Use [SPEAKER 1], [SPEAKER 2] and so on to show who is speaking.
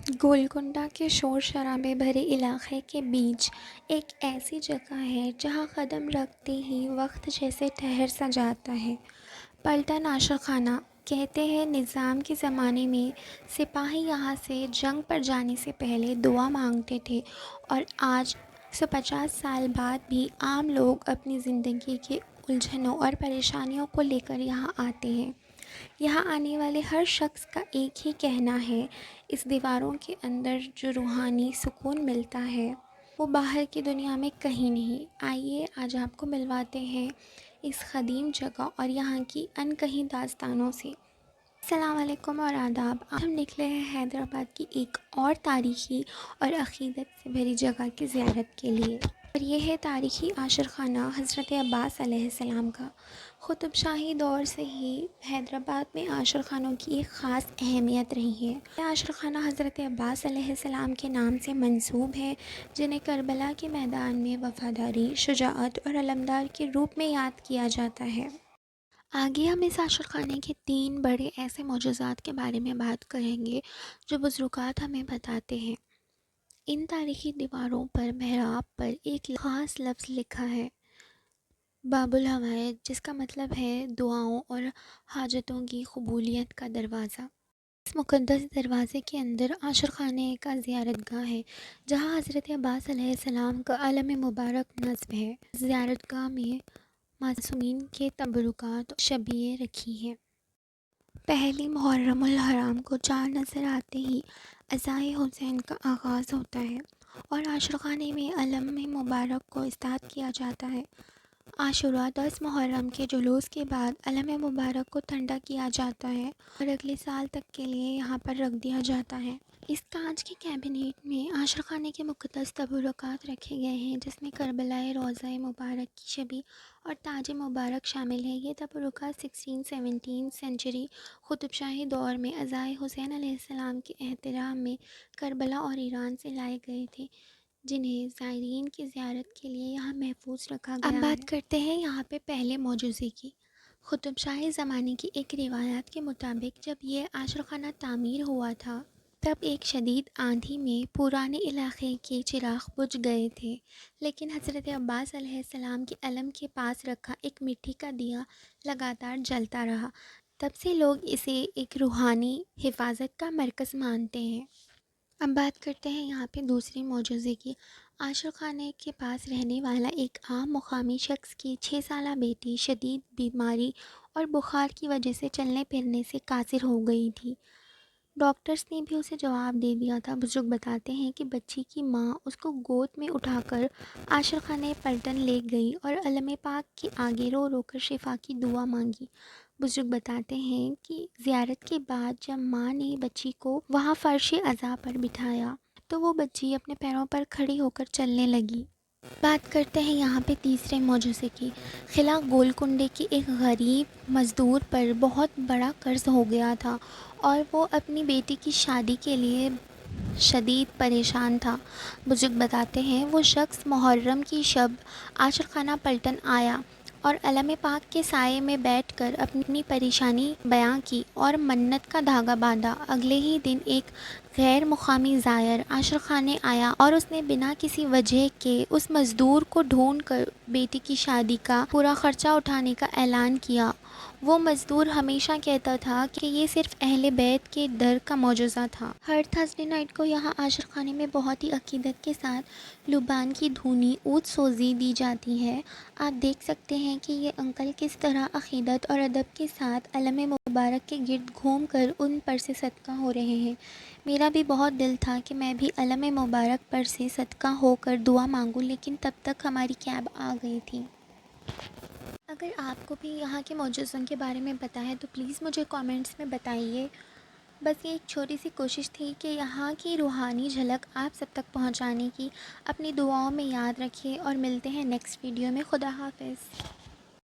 [SPEAKER 1] گولکنڈہ کے شور شرابے بھرے علاقے کے بیچ ایک ایسی جگہ ہے جہاں قدم رکھتے ہی وقت جیسے ٹھہر سا جاتا ہے۔ پلٹن عاشقانہ کہتے ہیں نظام کے زمانے میں سپاہی یہاں سے جنگ پر جانے سے پہلے دعا مانگتے تھے، اور آج 150 سال بعد بھی عام لوگ اپنی زندگی کی الجھنوں اور پریشانیوں کو لے کر یہاں آتے ہیں۔ یہاں آنے والے ہر شخص کا ایک ہی کہنا ہے، اس دیواروں کے اندر جو روحانی سکون ملتا ہے وہ باہر کی دنیا میں کہیں نہیں۔ آئیے آج آپ کو ملواتے ہیں اس قدیم جگہ اور یہاں کی ان کہی داستانوں سے۔ السلام علیکم اور آداب۔ آج ہم نکلے ہیں حیدرآباد کی ایک اور تاریخی اور عقیدت سے بھری جگہ کی زیارت کے لیے، اور یہ ہے تاریخی عاشقانہ حضرت عباس علیہ السلام کا۔ قطب شاہی دور سے ہی حیدرآباد میں عاشقانوں کی ایک خاص اہمیت رہی ہے۔ یہ عاشقانہ حضرت عباس علیہ السلام کے نام سے منسوب ہے، جنہیں کربلا کے میدان میں وفاداری، شجاعت اور علمدار کے روپ میں یاد کیا جاتا ہے۔ آگے ہم اس عاشقانے کے 3 بڑے ایسے معجزات کے بارے میں بات کریں گے جو بزرگات ہمیں بتاتے ہیں۔ ان تاریخی دیواروں پر محراب پر ایک خاص لفظ لکھا ہے، باب الحوائج، جس کا مطلب ہے دعاؤں اور حاجتوں کی قبولیت کا دروازہ۔ اس مقدس دروازے کے اندر عاشقانے کا زیارت گاہ ہے، جہاں حضرت عباس علیہ السلام کا علم مبارک نصب ہے۔ زیارت گاہ میں معصومین کے تبرکات اور شبیہیں رکھی ہیں۔ پہلی محرم الحرام کو چاند نظر آتے ہی عزائے حسین کا آغاز ہوتا ہے، اور عاشقانے میں علم مبارک کو اصطاد کیا جاتا ہے۔ عاشوراء 10 محرم کے جلوس کے بعد علم مبارک کو ٹھنڈا کیا جاتا ہے اور اگلے سال تک کے لیے یہاں پر رکھ دیا جاتا ہے۔ اس کانچ کے کیبنٹ میں عاشقانے کے مقدس تبرکات رکھے گئے ہیں، جس میں کربلائے روضہ مبارک کی شبیہ اور تاج مبارک شامل ہے۔ یہ تبرکات 16-17 سینچری قطب شاہی دور میں عزائے حسین علیہ السلام کے احترام میں کربلا اور ایران سے لائے گئے تھے، جنہیں زائرین کی زیارت کے لیے یہاں محفوظ رکھا گیا ہے۔ اب بات کرتے ہیں یہاں پہ پہلے معجزے کی۔ قطب شاہی زمانے کی ایک روایت کے مطابق جب یہ عاشقانہ تعمیر ہوا تھا، تب ایک شدید آندھی میں پرانے علاقے کے چراغ بجھ گئے تھے، لیکن حضرت عباس علیہ السلام کے علم کے پاس رکھا ایک مٹی کا دیا لگاتار جلتا رہا۔ تب سے لوگ اسے ایک روحانی حفاظت کا مرکز مانتے ہیں۔ اب بات کرتے ہیں یہاں پہ دوسری معجزے کی۔ عاشقانے کے پاس رہنے والا ایک عام مقامی شخص کی 6 سالہ بیٹی شدید بیماری اور بخار کی وجہ سے چلنے پھرنے سے قاصر ہو گئی تھی۔ ڈاکٹرز نے بھی اسے جواب دے دیا تھا۔ بزرگ بتاتے ہیں کہ بچی کی ماں اس کو گود میں اٹھا کر عاشقانے پلٹن لے گئی اور علم پاک کے آگے رو رو کر شفا کی دعا مانگی۔ بزرگ بتاتے ہیں کہ زیارت کے بعد جب ماں نے بچی کو وہاں فرش عزا پر بٹھایا تو وہ بچی اپنے پیروں پر کھڑی ہو کر چلنے لگی۔ بات کرتے ہیں یہاں پہ تیسرے معجزے کی۔ قلعہ گولکنڈے کی ایک غریب مزدور پر بہت بڑا قرض ہو گیا تھا، اور وہ اپنی بیٹی کی شادی کے لیے شدید پریشان تھا۔ بزرگ بتاتے ہیں وہ شخص محرم کی شب عاشقانہ پلٹن آیا اور علم پاک کے سائے میں بیٹھ کر اپنی پریشانی بیان کی اور منت کا دھاگا باندھا۔ اگلے ہی دن ایک غیر مقامی زائر عاشقانے آیا اور اس نے بنا کسی وجہ کے اس مزدور کو ڈھونڈ کر بیٹی کی شادی کا پورا خرچہ اٹھانے کا اعلان کیا۔ وہ مزدور ہمیشہ کہتا تھا کہ یہ صرف اہل بیت کے در کا معجزہ تھا۔ ہر تھرسڈے نائٹ کو یہاں عاشقانے میں بہت ہی عقیدت کے ساتھ لبان کی دھنی عود سوزی دی جاتی ہے۔ آپ دیکھ سکتے ہیں کہ یہ انکل کس طرح عقیدت اور ادب کے ساتھ علم مبارک کے گرد گھوم کر ان پر سے صدقہ ہو رہے ہیں۔ میرا بھی بہت دل تھا کہ میں بھی علم مبارک پر سے صدقہ ہو کر دعا مانگوں، لیکن تب تک ہماری کیب آ گئی تھی۔ اگر آپ کو بھی یہاں کے معجزوں کے بارے میں پتہ ہے تو پلیز مجھے کامنٹس میں بتائیے۔ بس یہ ایک چھوٹی سی کوشش تھی کہ یہاں کی روحانی جھلک آپ سب تک پہنچانے کی۔ اپنی دعاؤں میں یاد رکھیے اور ملتے ہیں نیکسٹ ویڈیو میں۔ خدا حافظ۔